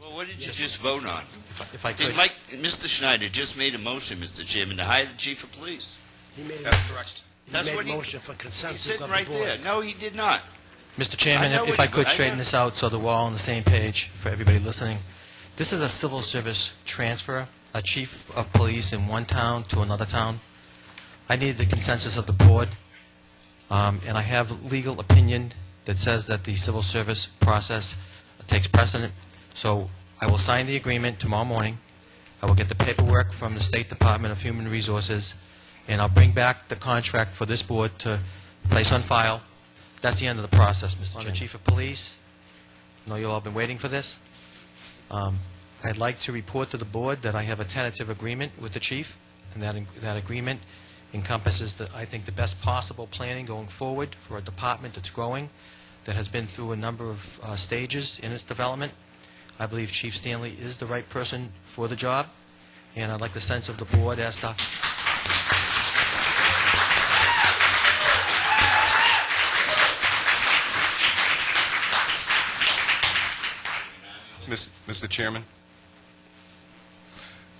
Well, what did you just vote on? If I could. Mr. Schneider just made a motion, Mr. Chairman, to hire the chief of police. He made That's correct. That's he what made a motion for He's consensus sitting of right the board. there. No, he did not. Mr. Chairman, I know if what I could I straighten know. this out so that we're all on the same page for everybody listening. This is a civil service transfer, a chief of police in one town to another town. I need the consensus of the board, and I have legal opinion that says that the civil service process takes precedent. So I will sign the agreement tomorrow morning. I will get the paperwork from the State Department of Human Resources, and I'll bring back the contract for this board to place on file. That's the end of the process, Mr. Chairman. On the Chief of Police, I know you've all been waiting for this. I'd like to report to the board that I have a tentative agreement with the Chief, and that agreement encompasses, I think, the best possible planning going forward for a department that's growing, that has been through a number of stages in its development. I believe Chief Stanley is the right person for the job, and I'd like the sense of the board as to... Mr. Chairman,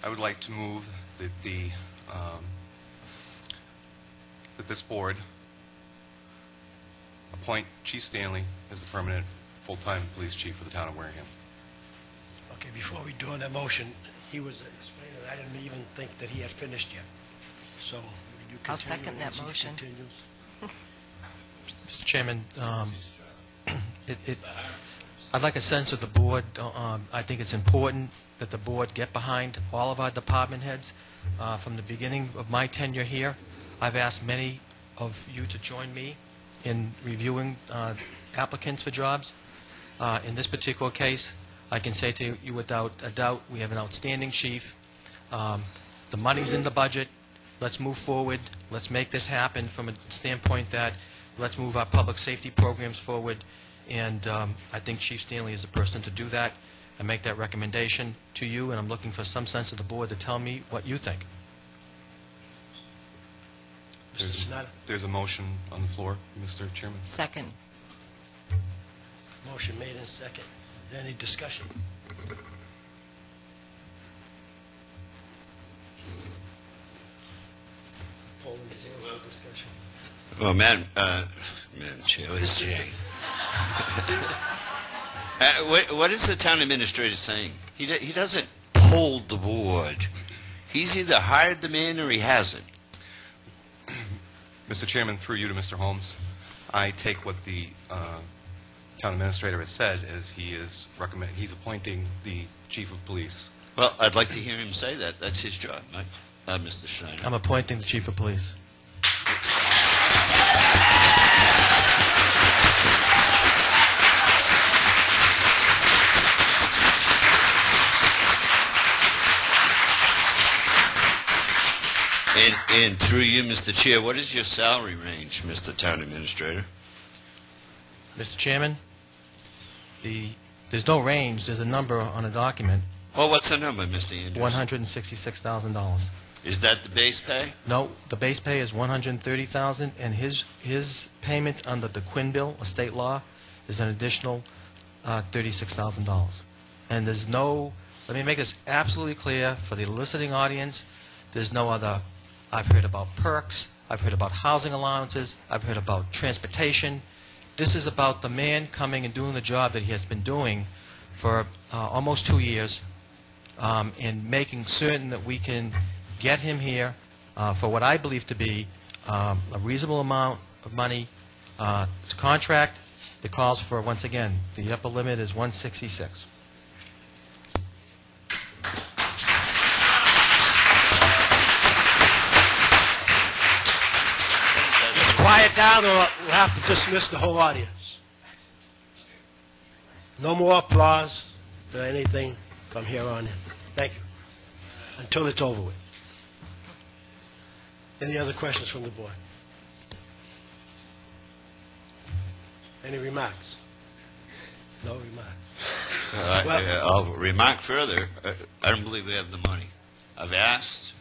I would like to move that that this board appoint Chief Stanley as the permanent full-time police chief for the town of Wareham. Okay, before we do on that motion, he was explaining, I didn't even think that he had finished yet. So, you continue. I'll second that motion. Mr. Chairman, I'd like a sense of the board. I think it's important that the board get behind all of our department heads. From the beginning of my tenure here, I've asked many of you to join me in reviewing applicants for jobs. In this particular case, I can say to you without a doubt, we have an outstanding chief. The money's in the budget. Let's move forward. Let's make this happen from a standpoint that let's move our public safety programs forward. And I think Chief Stanley is the person to do that and make that recommendation to you, and I'm looking for some sense of the board to tell me what you think. There's a motion on the floor, Mr. Chairman. Second. Motion made in second. Is there any discussion? Poland is there no discussion. Well, Madam Chair, Liz Jay. What is the town administrator saying? He doesn't hold the board. He's either hired the man or he hasn't. Mr. Chairman, through you to Mr. Holmes, I take what the town administrator has said as he's appointing the chief of police. Well, I'd like to hear him say that. That's his job, Mr. Schneider. I'm appointing the chief of police. And through you, Mr. Chair, what is your salary range, Mr. Town Administrator? Mr. Chairman, there's no range. There's a number on a document. Well, what's the number, Mr. Andrews? $166,000. Is that the base pay? No, the base pay is $130,000, and his payment under the Quinn bill, a state law, is an additional $36,000. And there's no, let me make this absolutely clear for the listening audience, there's no other. I've heard about perks, I've heard about housing allowances, I've heard about transportation. This is about the man coming and doing the job that he has been doing for almost 2 years, and making certain that we can get him here for what I believe to be a reasonable amount of money. It's a contract that calls for, once again, the upper limit is $166,000. Quiet down or we'll have to dismiss the whole audience. No more applause or anything from here on in. Thank you. Until it's over with. Any other questions from the board? Any remarks? No remarks. I'll remark further. I don't believe we have the money. I've asked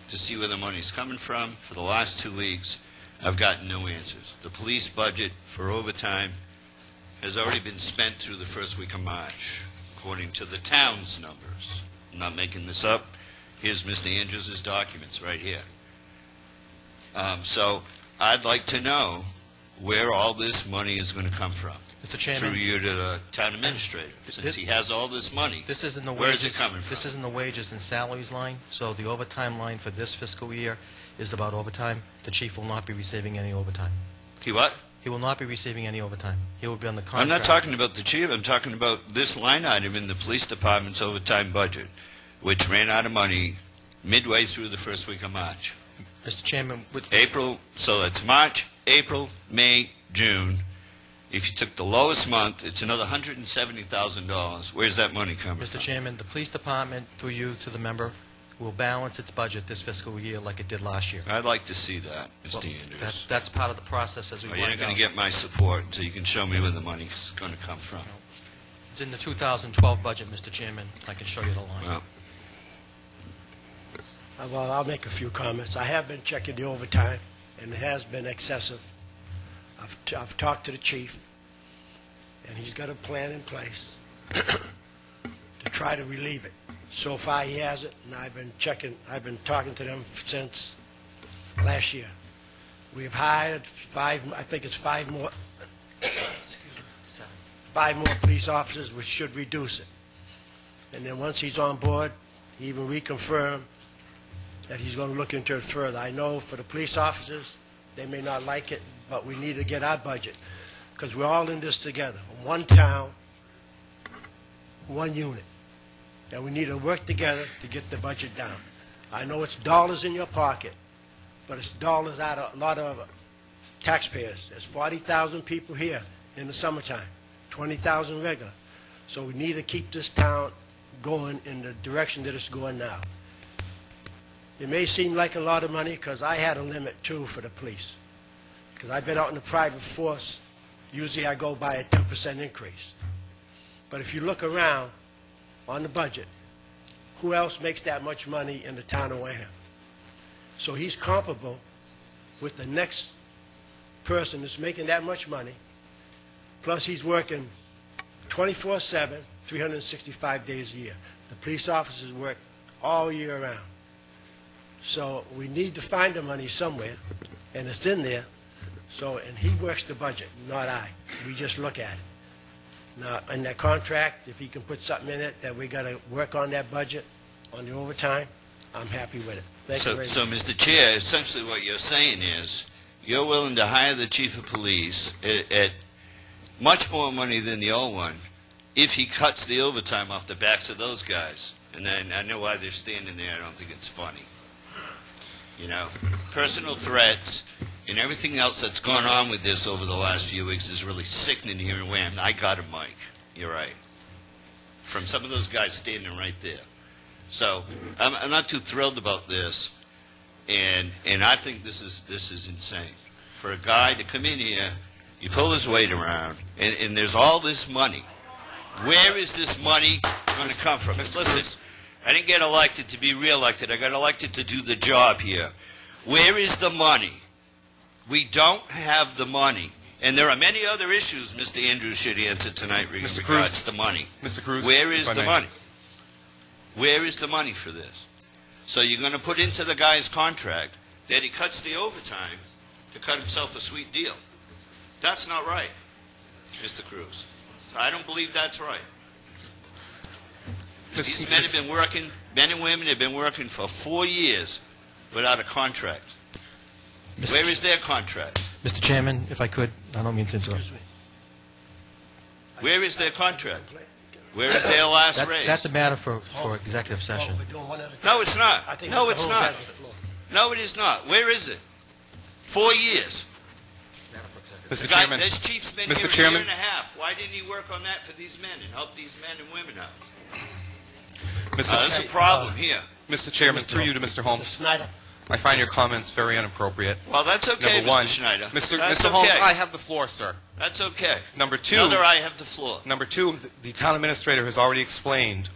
to see where the money's coming from for the last 2 weeks. I've gotten no answers. The police budget for overtime has already been spent through the first week of March, according to the town's numbers. I'm not making this up. Here's Mr. Andrews' documents right here. So I'd like to know where all this money is going to come from. Mr. Chairman, Through you to the town administrator. Since he has all this money, this is in the where wages. is it coming from? This is in the wages and salaries line. So the overtime line for this fiscal year is about overtime. The chief will not be receiving any overtime. He what? He will not be receiving any overtime. He will be on the contract. I'm not talking about the chief. I'm talking about this line item in the police department's overtime budget, which ran out of money midway through the first week of March. Mr. Chairman, April, so that's March, April, May, June. If you took the lowest month, it's another $170,000. Where's that money coming Mr. from? Chairman, the police department, through you to the member, will balance its budget this fiscal year like it did last year. I'd like to see that, Mr. Andrews. That's part of the process as we Well, work you're not going out. to get my support until you can show me where the money's going to come from. It's in the 2012 budget, Mr. Chairman. I can show you the line. Well, Well, I'll make a few comments. I have been checking the overtime, and it has been excessive. I've talked to the chief, and he's got a plan in place to try to relieve it. So far, he has it, and I've been talking to them since last year. We've hired five more, five more police officers, which should reduce it. And then once he's on board, he even reconfirmed that he's going to look into it further. I know for the police officers, they may not like it, but we need to get our budget, because we're all in this together. One town, one unit. And we need to work together to get the budget down. I know it's dollars in your pocket, but it's dollars out of a lot of taxpayers. There's 40,000 people here in the summertime, 20,000 regular. So we need to keep this town going in the direction that it's going now. It may seem like a lot of money, because I had a limit, too, for the police. Because I've been out in the private force, usually I go by a 10% increase. But if you look around on the budget, who else makes that much money in the town of Wareham? So he's comparable with the next person that's making that much money, plus he's working 24/7, 365 days a year. The police officers work all year round. So we need to find the money somewhere, and it's in there. So, and he works the budget, not I. We just look at it. Now, in that contract, if he can put something in it that we got to work on that budget, on the overtime, I'm happy with it. Thank you very much. So, Mr. Chair, essentially what you're saying is you're willing to hire the chief of police at much more money than the old one if he cuts the overtime off the backs of those guys. And then I know why they're standing there. I don't think it's funny. You know, personal threats and everything else that's gone on with this over the last few weeks is really sickening here in Wareham. I got him, Mike. You're right. From some of those guys standing right there. So I'm not too thrilled about this, and I think this is insane. For a guy to come in here, you pull his weight around, and there's all this money. Where is this money going to come from? Listen, I didn't get elected to be reelected. I got elected to do the job here. Where is the money? We don't have the money. And there are many other issues Mr. Andrews should answer tonight regards to money. Mr. Cruz, where is the money? Where is the money for this? So you're going to put into the guy's contract that he cuts the overtime to cut himself a sweet deal. That's not right, Mr. Cruz. So I don't believe that's right. These men have been working, men and women have been working for 4 years without a contract. Where is their contract? Mr. Chairman, if I could, I don't mean to interrupt. Excuse me. Where is their contract? Where is their last raise? That's a matter for executive session. We're doing one at a time. No, it's not. I think No, Mr. it's Holmes not. has the floor. No, it is not. Where is it? 4 years. Mr. Chairman, This chief's been Mr. here a Chairman. year and a half. Why didn't he work on that for these men and help these men and women out? There's a problem here. Mr. Chairman, through you to Mr. Mr. Holmes, Snyder. I find your comments very inappropriate. Well, that's okay, Number one, Mr. Schneider. Mr. That's Mr. Holmes, okay. I have the floor, sir. That's okay. Number two, Another I have the floor. Number two, the town administrator has already explained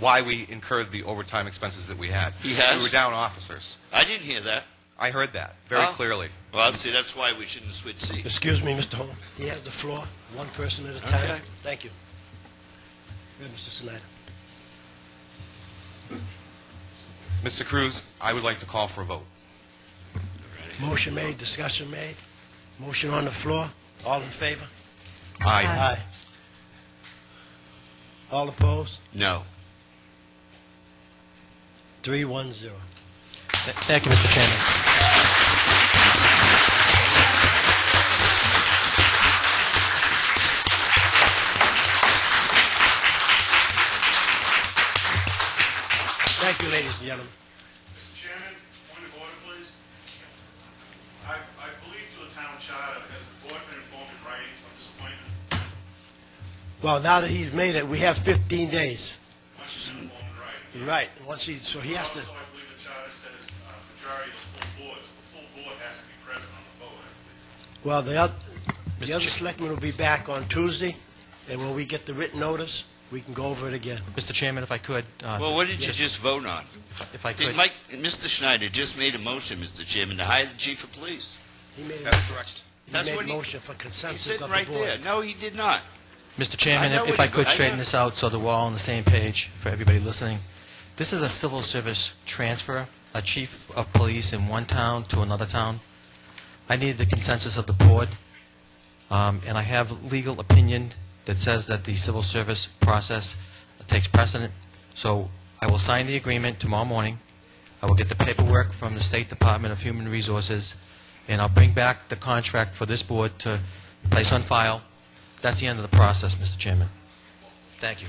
why we incurred the overtime expenses that we had. He has? We were down officers. I didn't hear that. I heard that very Oh. clearly. Well, see, that's why we shouldn't switch seats. Excuse me, Mr. Holmes. He has the floor, one person at a time. Okay. Thank you. Good, Mr. Snyder. Mr. Cruz, I would like to call for a vote. Motion made, discussion made. Motion on the floor. All in favor? Aye. Aye. All opposed? No. 3-1-0. Thank you, Mr. Chairman. Thank you, ladies and gentlemen. Mr. Chairman, point of order, please. I believe to the town charter, has the board been informed in writing of this appointment? Well, now that he's made it, we have 15 days. Once you've been informed in writing. Right. So he has to, Also, I believe the charter says majority is full board, so the full board has to be present on the vote, I believe. well, the other Mr. selectmen will be back on Tuesday, and when we get the written notice, we can go over it again. Mr. Chairman, if I could, Well, what did you just vote on? if I could, Mr. Schneider just made a motion, Mr. Chairman, to hire the chief of police. He made That's correct. That's what a he- motion for He's consensus sitting of the right board. there. No, he did not. Mr. Chairman, I know if what I he- could I straighten know. this out so that we're all on the same page for everybody listening. This is a civil service transfer, a chief of police in one town to another town. I need the consensus of the board, and I have legal opinion that says that the civil service process takes precedent. So I will sign the agreement tomorrow morning. I will get the paperwork from the State Department of Human Resources, and I'll bring back the contract for this board to place on file. That's the end of the process, Mr. Chairman. Thank you.